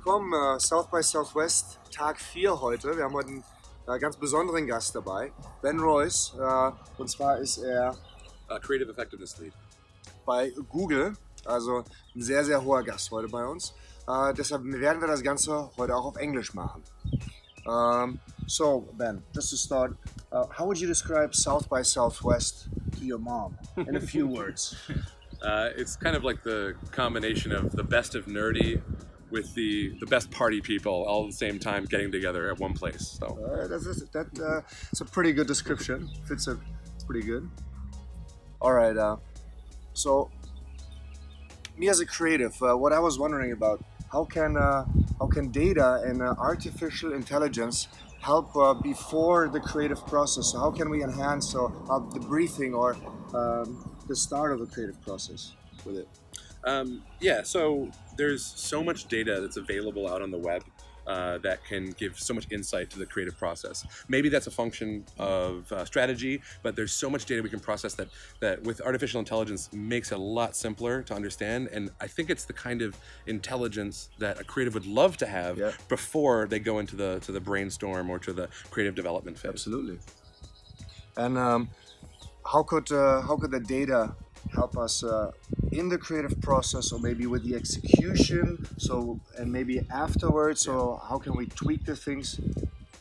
willkommen, South by Southwest, Tag 4 heute. Wir haben heute einen ganz besonderen Gast dabei, Ben Royce. Und zwar ist er Creative Effectiveness Lead bei Google, also ein sehr, sehr hoher Gast heute bei uns. Deshalb werden wir das Ganze heute auch auf Englisch machen. So, Ben, just to start, how would you describe South by Southwest to your mom in a few words? It's kind of like the combination of the best of nerdy with the best party people all at the same time getting together at one place. So That's a pretty good description. It's pretty good. All right. So, me as a creative, what I was wondering about, how can data and artificial intelligence help before the creative process? So how can we enhance the briefing or the start of the creative process with it? So there's so much data that's available out on the web that can give so much insight to the creative process. Maybe that's a function of strategy, but there's so much data we can process that with artificial intelligence makes it a lot simpler to understand. And I think it's the kind of intelligence that a creative would love to have before they go into the brainstorm or to the creative development phase. Absolutely. And how could the data help us in the creative process, or maybe with the execution? And maybe afterwards. So how can we tweak the things?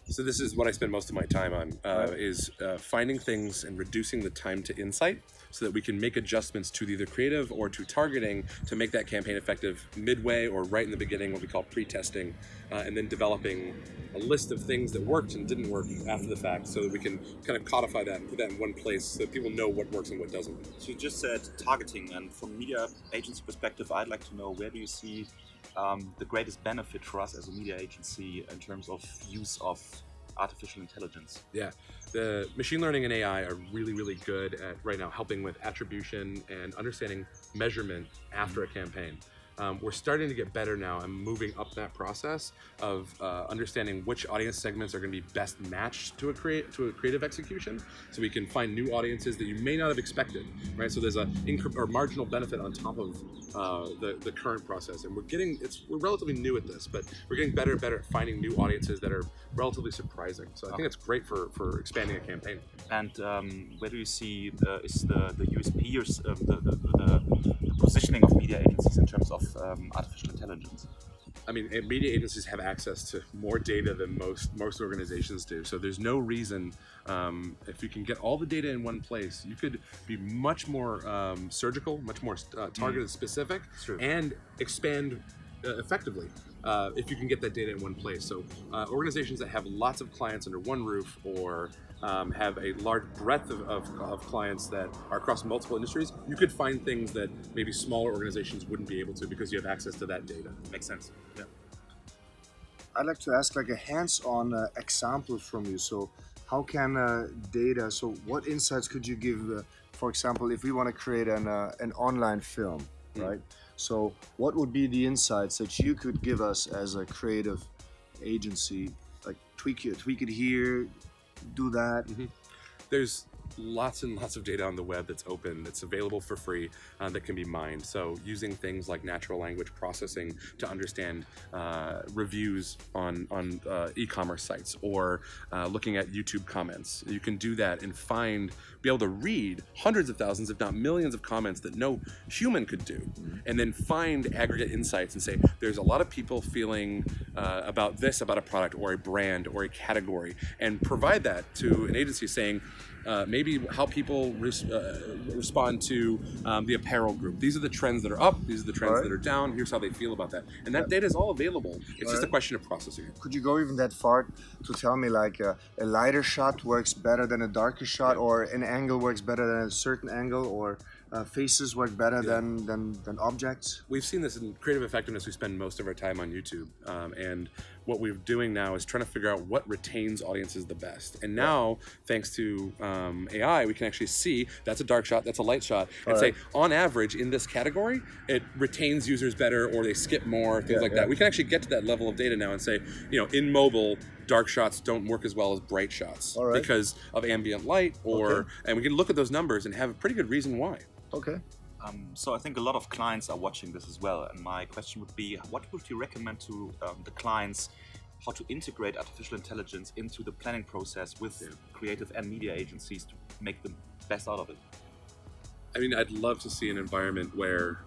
So this is what I spend most of my time on, is finding things and reducing the time to insight so that we can make adjustments to either creative or to targeting to make that campaign effective midway or right in the beginning, what we call pre-testing, and then developing a list of things that worked and didn't work after the fact so that we can kind of codify that and put that in one place so that people know what works and what doesn't. So you just said targeting, and from media agency perspective, I'd like to know, where do you see the greatest benefit for us as a media agency in terms of use of artificial intelligence? Yeah, the machine learning and AI are really, really good at right now helping with attribution and understanding measurement after a campaign. We're starting to get better now and moving up that process of understanding which audience segments are going to be best matched to a creative execution, so we can find new audiences that you may not have expected, right? So there's a marginal benefit on top of the current process, and we're relatively new at this, but we're getting better and better at finding new audiences that are relatively surprising. So I think it's great for expanding a campaign. And where do you see is the USP or the positioning of media agencies in terms of artificial intelligence? I mean, media agencies have access to more data than most organizations do. So there's no reason, if you can get all the data in one place, you could be much more surgical, much more targeted, specific, and expand effectively if you can get that data in one place. So organizations that have lots of clients under one roof, or have a large breadth of clients that are across multiple industries, you could find things that maybe smaller organizations wouldn't be able to because you have access to that data. Makes sense. Yeah. I'd like to ask like a hands-on example from you. So how can data, so what insights could you give, for example, if we want to create an online film, right? So what would be the insights that you could give us as a creative agency, like tweak it here, do that? There's lots and lots of data on the web that's open, that's available for free, that can be mined. So using things like natural language processing to understand reviews on e-commerce sites, or looking at YouTube comments. You can do that and be able to read hundreds of thousands, if not millions of comments that no human could do, and then find aggregate insights and say, there's a lot of people feeling about this, about a product or a brand or a category, and provide that to an agency saying, maybe how people respond to the apparel group. These are the trends that are up, these are the trends that are down, here's how they feel about that. And that data is all available. It's just a question of processing it. Could you go even that far to tell me like a lighter shot works better than a darker shot, or an angle works better than a certain angle, or faces work better than objects? We've seen this in creative effectiveness. We spend most of our time on YouTube, and what we're doing now is trying to figure out what retains audiences the best. And now, thanks to AI, we can actually see that's a dark shot, that's a light shot, and say, on average, in this category, it retains users better, or they skip more, things like that. We can actually get to that level of data now and say, in mobile, dark shots don't work as well as bright shots because of ambient light, and we can look at those numbers and have a pretty good reason why. Okay. So I think a lot of clients are watching this as well, and my question would be, what would you recommend to the clients how to integrate artificial intelligence into the planning process with creative and media agencies to make the best out of it? I mean, I'd love to see an environment where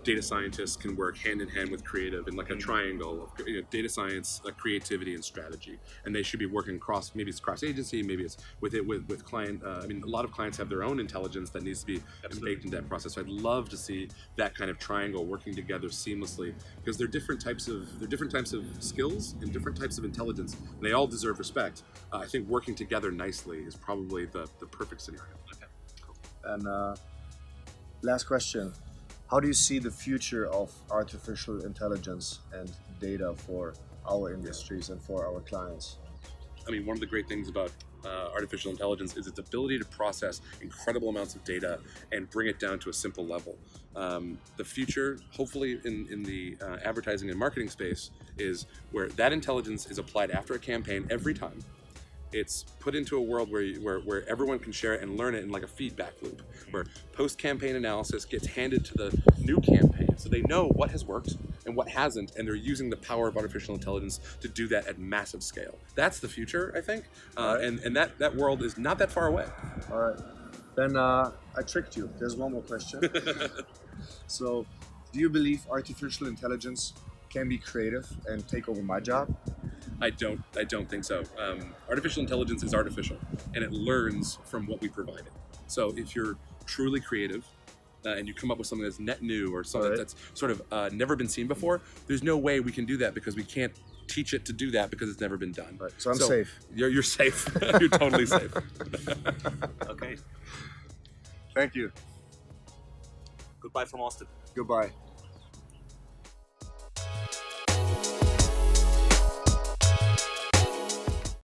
data scientists can work hand in hand with creative in like a triangle of data science, creativity, and strategy. And they should be working cross. Maybe it's cross agency. Maybe it's with client. I mean, a lot of clients have their own intelligence that needs to be baked into that process. So I'd love to see that kind of triangle working together seamlessly, because they're different types of skills and different types of intelligence. And they all deserve respect. I think working together nicely is probably the perfect scenario. Okay. And last question, how do you see the future of artificial intelligence and data for our industries and for our clients? I mean, one of the great things about artificial intelligence is its ability to process incredible amounts of data and bring it down to a simple level. The future, hopefully in the advertising and marketing space, is where that intelligence is applied after a campaign every time. It's put into a world where everyone can share it and learn it in like a feedback loop, where post-campaign analysis gets handed to the new campaign, so they know what has worked and what hasn't, and they're using the power of artificial intelligence to do that at massive scale. That's the future, I think, and that world is not that far away. All right, then I tricked you. There's one more question. So, do you believe artificial intelligence can be creative and take over my job? I don't think so. Artificial intelligence is artificial, and it learns from what we provide it. So if you're truly creative and you come up with something that's net new or something that's sort of never been seen before, there's no way we can do that, because we can't teach it to do that because it's never been done. Right. So I'm safe. You're safe. You're totally safe. Okay. Thank you. Goodbye from Austin. Goodbye.